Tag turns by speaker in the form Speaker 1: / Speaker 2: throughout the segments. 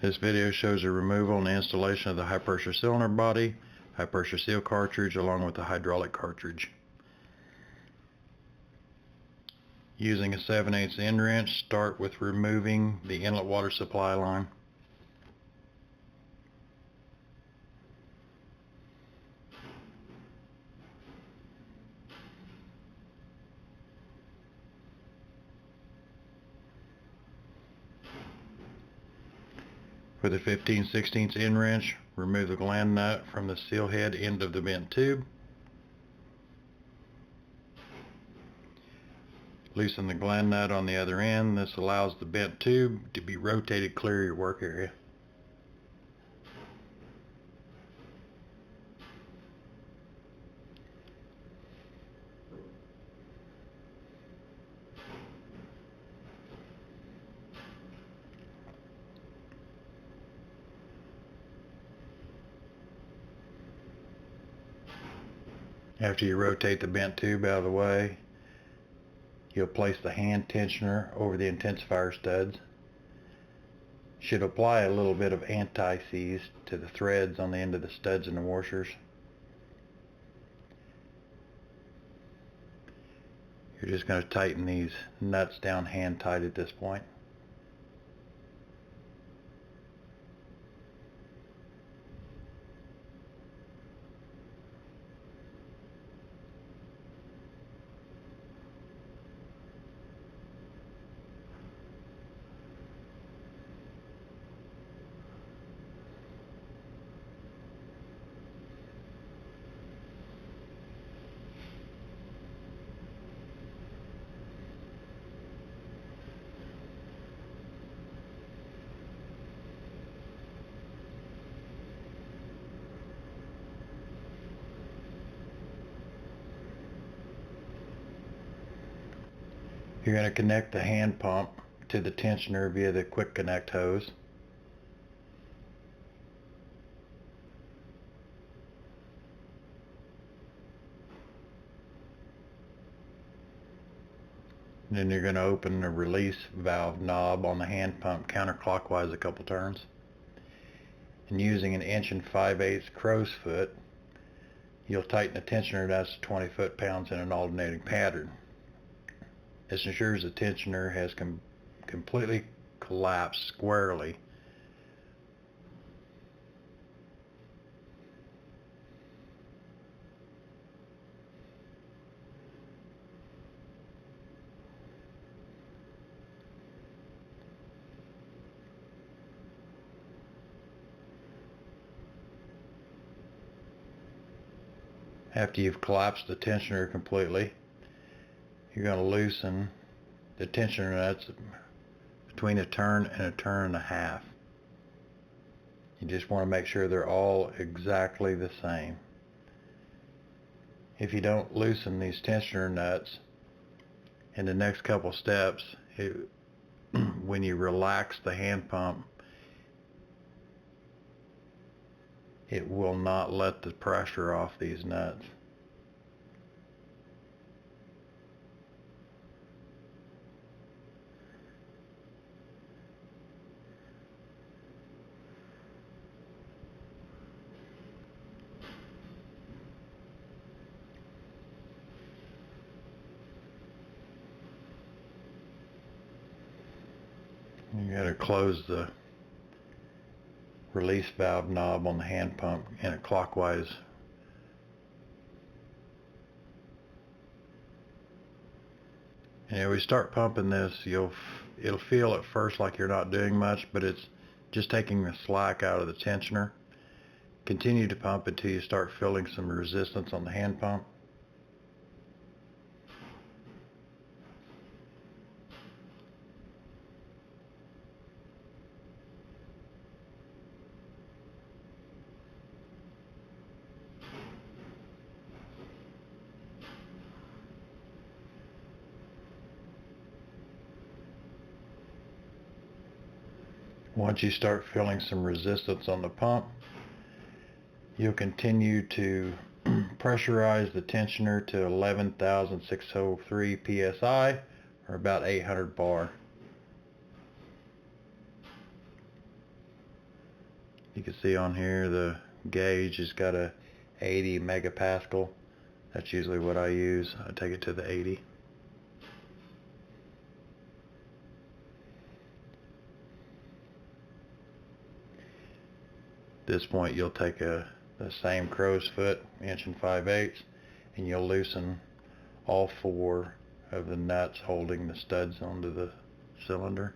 Speaker 1: This video shows the removal and installation of the high pressure cylinder body, high pressure seal cartridge, along with the hydraulic cartridge. Using a 7/8 end wrench, start with removing the inlet water supply line. With a 15/16 end wrench, remove the gland nut from the seal head end of the bent tube. Loosen the gland nut on the other end. This allows the bent tube to be rotated clear of your work area. After you rotate the bent tube out of the way, you'll place the hand tensioner over the intensifier studs. Should apply a little bit of anti-seize to the threads on the end of the studs and the washers. You're just going to tighten these nuts down hand tight at this point. You're going to connect the hand pump to the tensioner via the quick connect hose. Then you're going to open the release valve knob on the hand pump counterclockwise a couple turns. And using an 1 5/8 crow's foot, you'll tighten the tensioner down to 20 foot-pounds in an alternating pattern. This ensures the tensioner has completely collapsed squarely. After you've collapsed the tensioner completely, you're going to loosen the tensioner nuts between a turn and a turn and a half. You just want to make sure they're all exactly the same. If you don't loosen these tensioner nuts in the next couple steps, when you relax the hand pump, it will not let the pressure off these nuts. You got to close the release valve knob on the hand pump in a clockwise. And we start pumping this, it'll feel at first like you're not doing much, but it's just taking the slack out of the tensioner. Continue to pump until you start feeling some resistance on the hand pump. Once you start feeling some resistance on the pump, you'll continue to pressurize the tensioner to 11,603 psi, or about 800 bar. You can see on here the gauge has got a 80 megapascal. That's usually what I use. I take it to the 80. At this point you'll take the same crow's foot, 1 5/8, and you'll loosen all 4 of the nuts holding the studs onto the cylinder.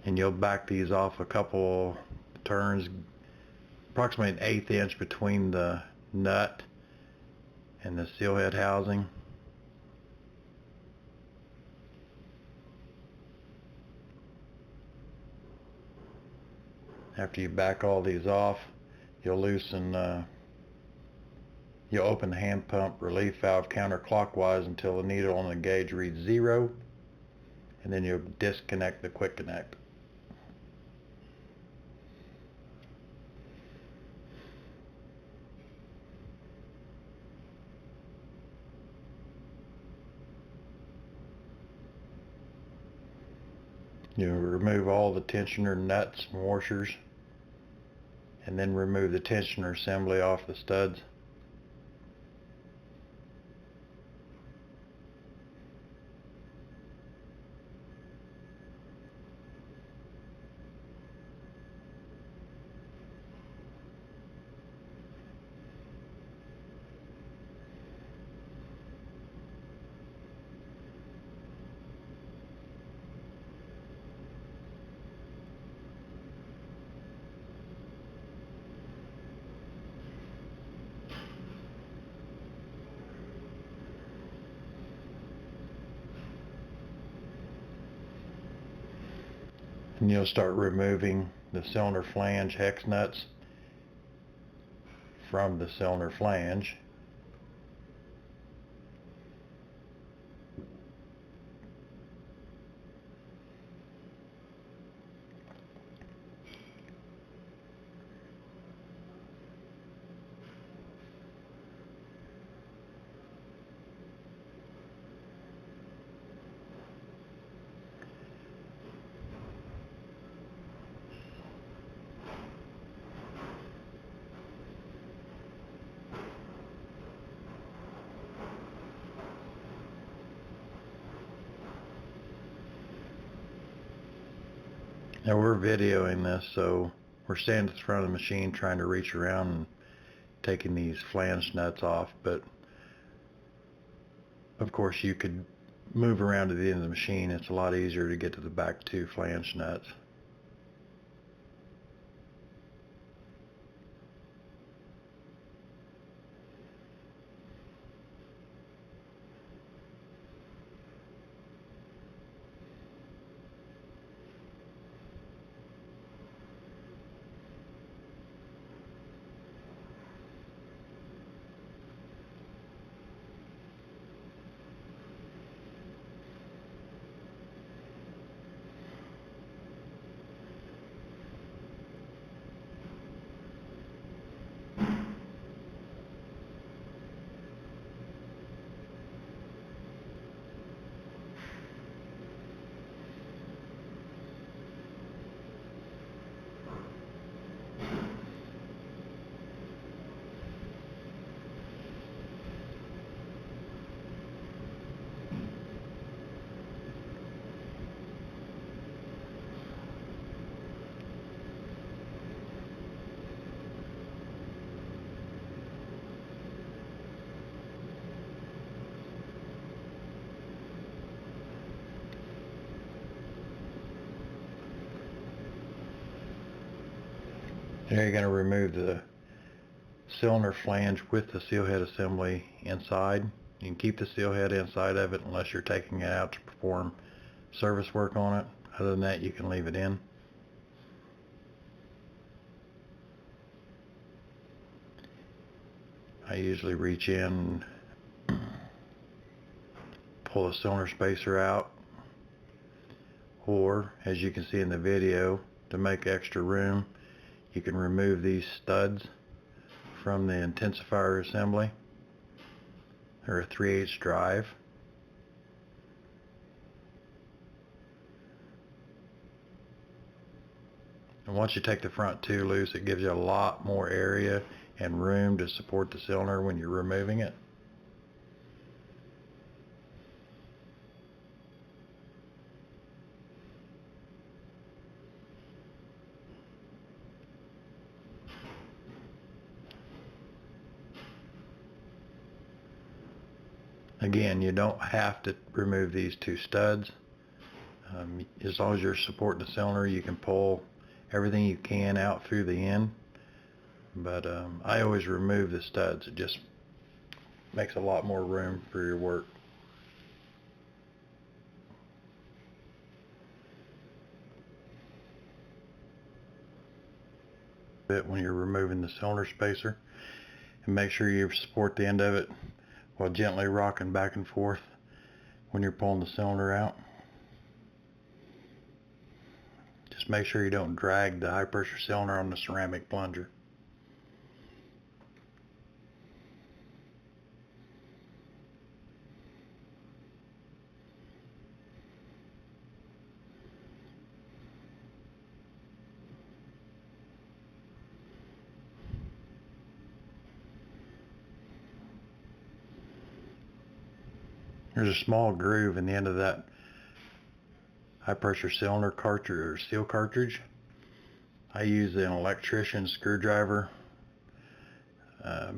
Speaker 1: And you'll back these off a couple turns, approximately 1/8 inch between the nut and the seal head housing. After you back all these off, you'll loosen, you'll open the hand pump relief valve counterclockwise until the needle on the gauge reads 0, and then you'll disconnect the quick connect. You remove all the tensioner nuts and washers, and then remove the tensioner assembly off the studs. And you'll start removing the cylinder flange hex nuts from the cylinder flange. Now we're videoing this, so we're standing at the front of the machine trying to reach around and taking these flange nuts off, but of course you could move around to the end of the machine. It's a lot easier to get to the back 2 flange nuts. Now you're going to remove the cylinder flange with the seal head assembly inside. You can keep the seal head inside of it unless you're taking it out to perform service work on it. Other than that, you can leave it in. I usually reach in, pull the cylinder spacer out, or as you can see in the video, to make extra room, you can remove these studs from the Intensifier assembly, or a 3/8 drive. And once you take the front two loose, it gives you a lot more area and room to support the cylinder when you're removing it. Again, you don't have to remove these two studs. As long as you're supporting the cylinder, you can pull everything you can out through the end. But I always remove the studs. It just makes a lot more room for your work. When you're removing the cylinder spacer, and make sure you support the end of it while gently rocking back and forth when you're pulling the cylinder out. Just make sure you don't drag the high pressure cylinder on the ceramic plunger. There's a small groove in the end of that high pressure cylinder cartridge or seal cartridge. I use an electrician's screwdriver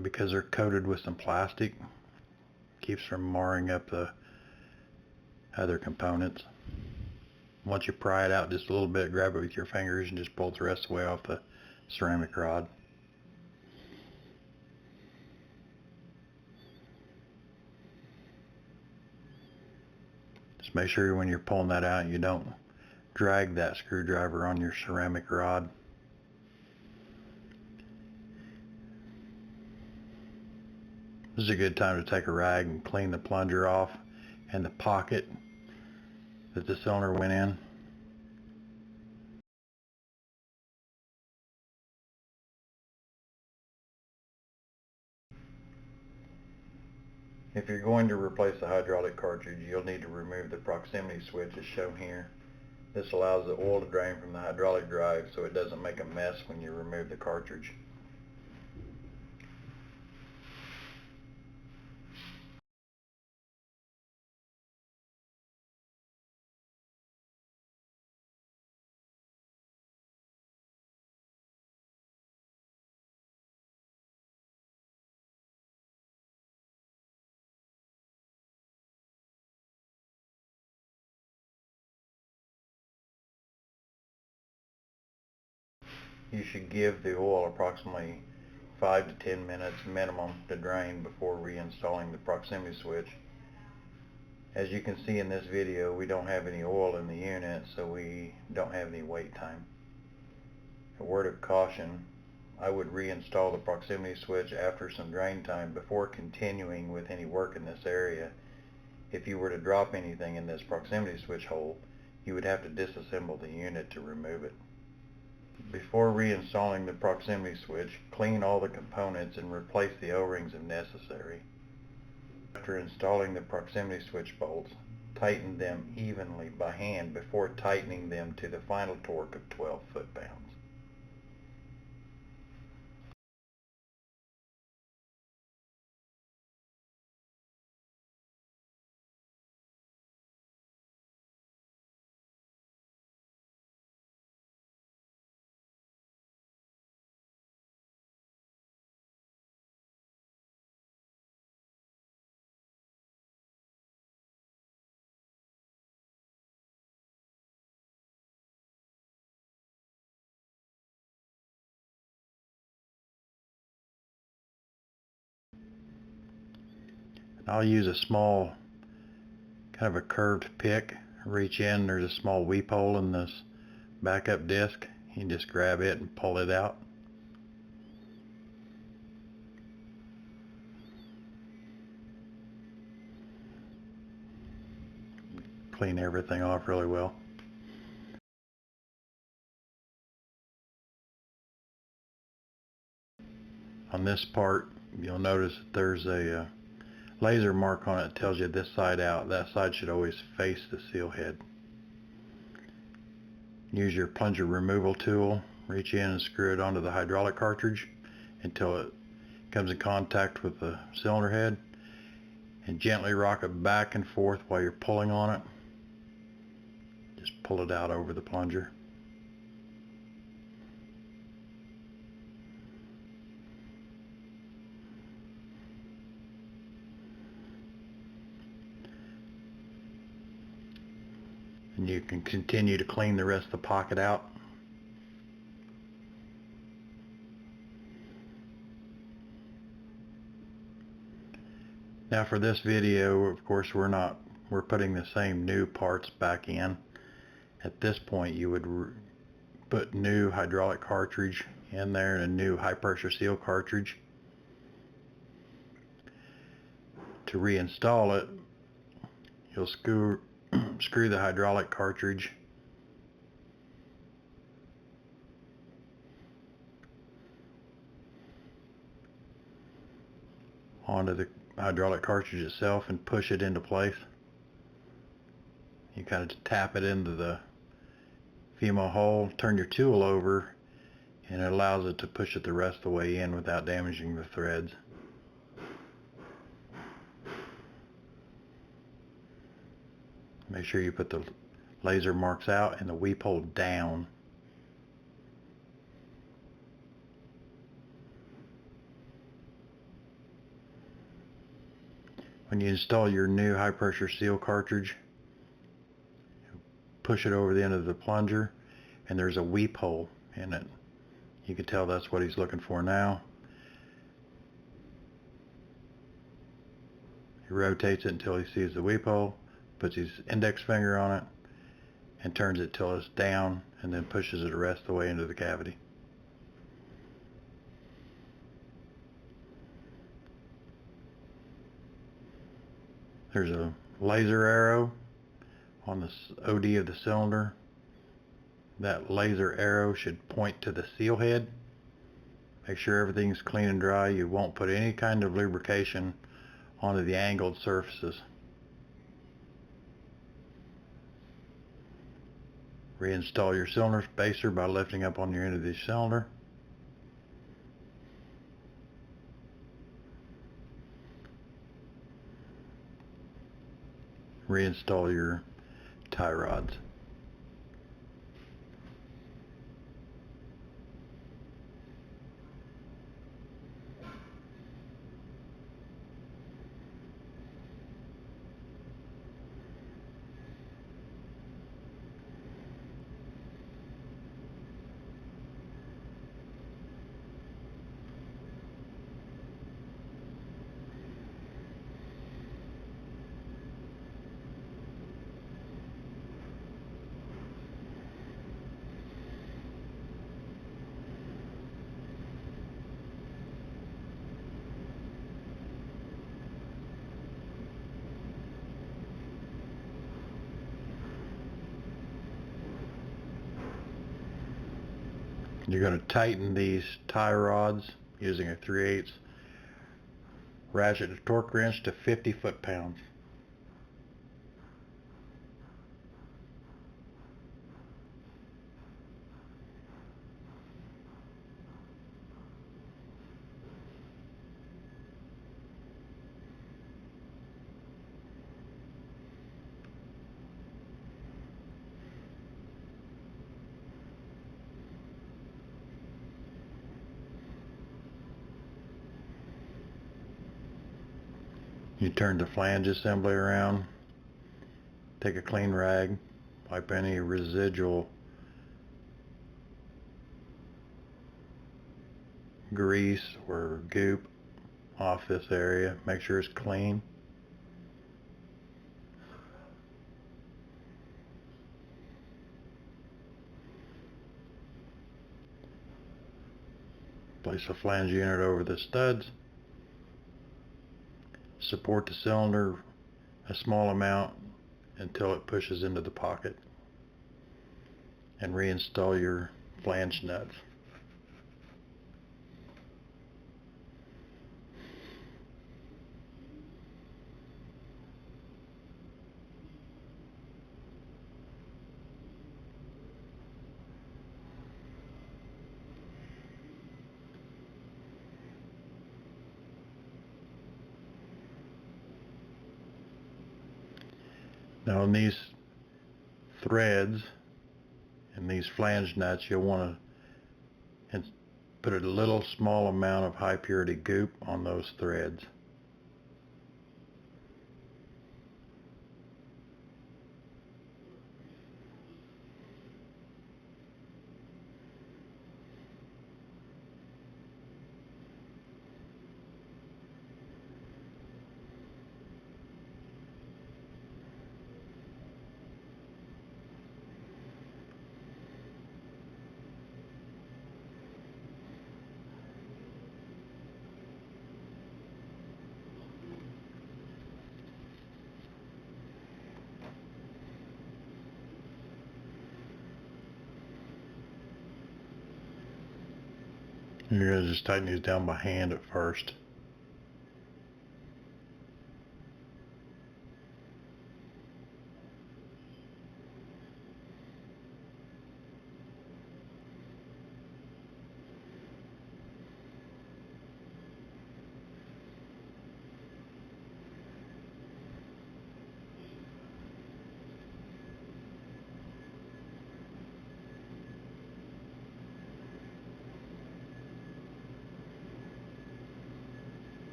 Speaker 1: because they're coated with some plastic. Keeps from marring up the other components. Once you pry it out just a little bit, grab it with your fingers and just pull the rest of the way off the ceramic rod. Just make sure when you're pulling that out you don't drag that screwdriver on your ceramic rod. This is a good time to take a rag and clean the plunger off and the pocket that the cylinder went in. If you're going to replace the hydraulic cartridge, you'll need to remove the proximity switch as shown here. This allows the oil to drain from the hydraulic drive so it doesn't make a mess when you remove the cartridge. You should give the oil approximately 5 to 10 minutes minimum to drain before reinstalling the proximity switch. As you can see in this video, we don't have any oil in the unit, so we don't have any wait time. A word of caution, I would reinstall the proximity switch after some drain time before continuing with any work in this area. If you were to drop anything in this proximity switch hole, you would have to disassemble the unit to remove it. Before reinstalling the proximity switch, clean all the components and replace the O-rings if necessary. After installing the proximity switch bolts, tighten them evenly by hand before tightening them to the final torque of 12 foot-pounds. I'll use a small, kind of a curved pick. Reach in, there's a small weep hole in this backup disc. You can just grab it and pull it out. Clean everything off really well. On On this part, you'll notice that there's a laser mark on it that tells you this side out. That side should always face the seal head. Use your plunger removal tool, reach in and screw it onto the hydraulic cartridge until it comes in contact with the cylinder head, and gently rock it back and forth while you're pulling on it. Just pull it out over the plunger. And you can continue to clean the rest of the pocket out. Now for this video, of course, we're putting the same new parts back in. At this point, you would put new hydraulic cartridge in there and a new high pressure seal cartridge. To reinstall it, you'll screw the hydraulic cartridge onto the hydraulic cartridge itself and push it into place. You kind of tap it into the FEMA hole, turn your tool over, and it allows it to push it the rest of the way in without damaging the threads. Make sure you put the laser marks out and the weep hole down. When you install your new high pressure seal cartridge, push it over the end of the plunger and there's a weep hole in it. You can tell that's what he's looking for now. He rotates it until he sees the weep hole, puts his index finger on it and turns it till it's down, and then pushes it the rest of the way into the cavity. There's a laser arrow on the OD of the cylinder. That laser arrow should point to the seal head. Make sure everything's clean and dry. You won't put any kind of lubrication onto the angled surfaces. Reinstall your cylinder spacer by lifting up on your end of the cylinder. Reinstall your tie rods. You're going to tighten these tie rods using a 3/8 ratchet torque wrench to 50 foot-pounds. You turn the flange assembly around, take a clean rag, wipe any residual grease or goop off this area, make sure it's clean. Place the flange unit over the studs. Support the cylinder a small amount until it pushes into the pocket, and reinstall your flange nuts. Now in these threads and these flange nuts, you'll want to put a little small amount of high purity goop on those threads. You're going to just tighten these down by hand at first.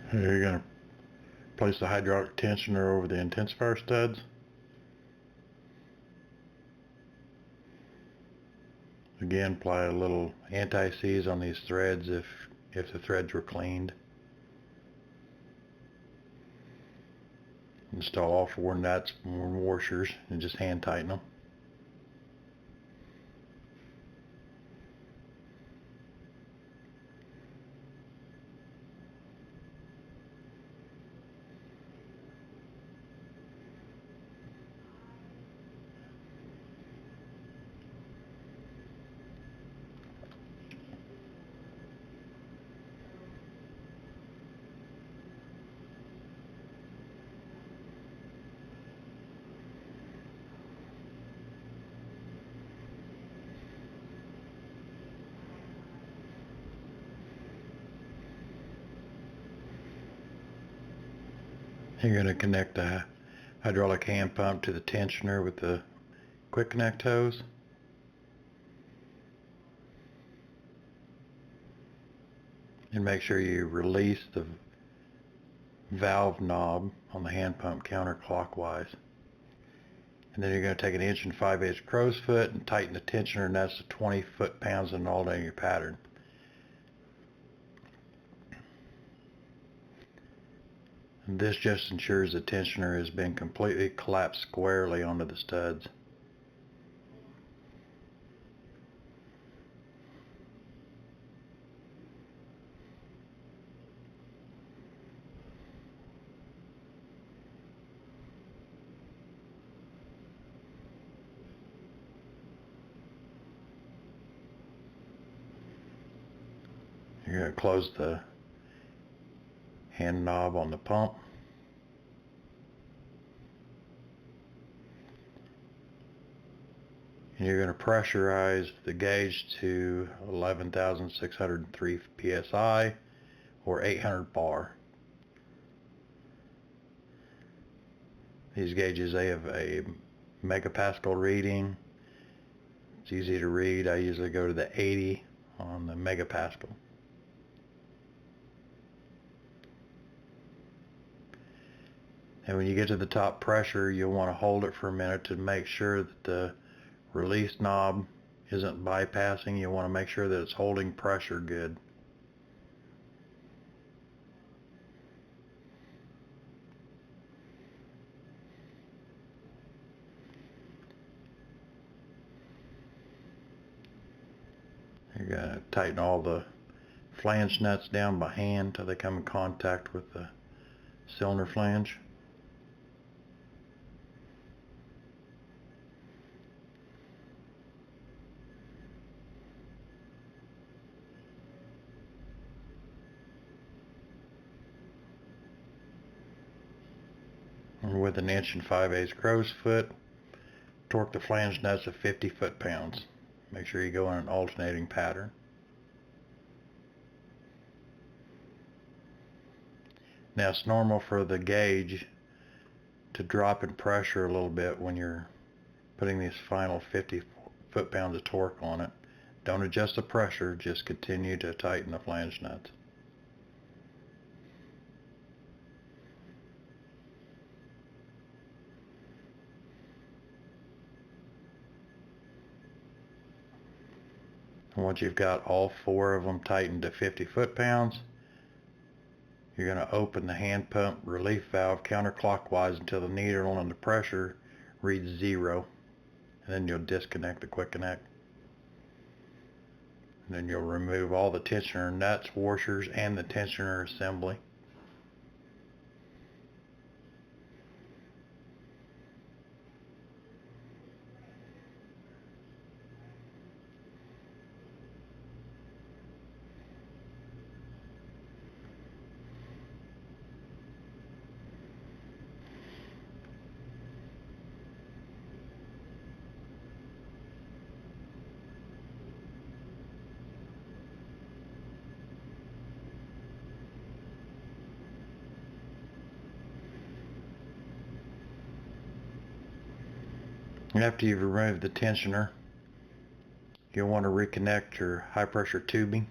Speaker 1: Here you're going to place the hydraulic tensioner over the intensifier studs. Again, apply a little anti-seize on these threads if the threads were cleaned. Install all 4 nuts and washers and just hand tighten them. You're going to connect the hydraulic hand pump to the tensioner with the quick connect hose. And make sure you release the valve knob on the hand pump counterclockwise. And then you're going to take an 1 5/8 crow's foot and tighten the tensioner nuts to 20 foot-pounds in an alternating pattern. And this just ensures the tensioner has been completely collapsed squarely onto the studs. You're going to close the hand knob on the pump. And you're going to pressurize the gauge to 11,603 psi or 800 bar. These gauges, they have a megapascal reading. It's easy to read. I usually go to the 80 on the megapascal. And when you get to the top pressure, you'll want to hold it for a minute to make sure that the release knob isn't bypassing. You want to make sure that it's holding pressure good. You're going to tighten all the flange nuts down by hand until they come in contact with the cylinder flange. And with an 1 5/8 crow's foot, torque the flange nuts at 50 foot-pounds. Make sure you go in an alternating pattern. Now it's normal for the gauge to drop in pressure a little bit when you're putting these final 50 foot-pounds of torque on it. Don't adjust the pressure, just continue to tighten the flange nuts. And once you've got all 4 of them tightened to 50 foot-pounds, you're going to open the hand pump relief valve counterclockwise until the needle and the pressure reads 0. And then you'll disconnect the quick connect. And then you'll remove all the tensioner nuts, washers, and the tensioner assembly. After you've removed the tensioner, you'll want to reconnect your high pressure tubing.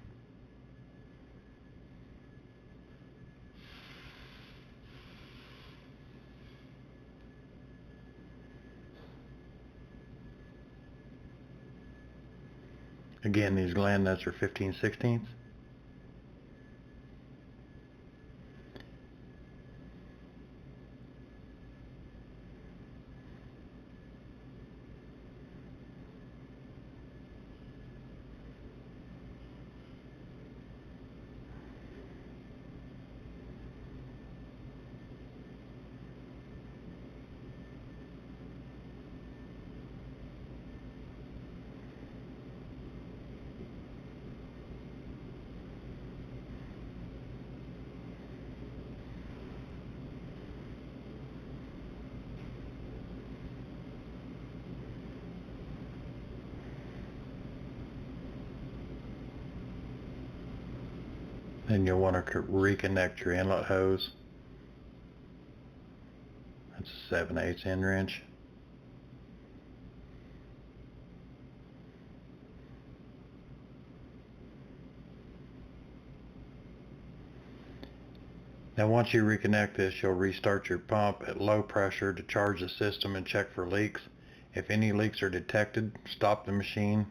Speaker 1: Again, these gland nuts are 15/16. Then you'll want to reconnect your inlet hose. That's a 7/8 end wrench. Now once you reconnect this, you'll restart your pump at low pressure to charge the system and check for leaks. If any leaks are detected, stop the machine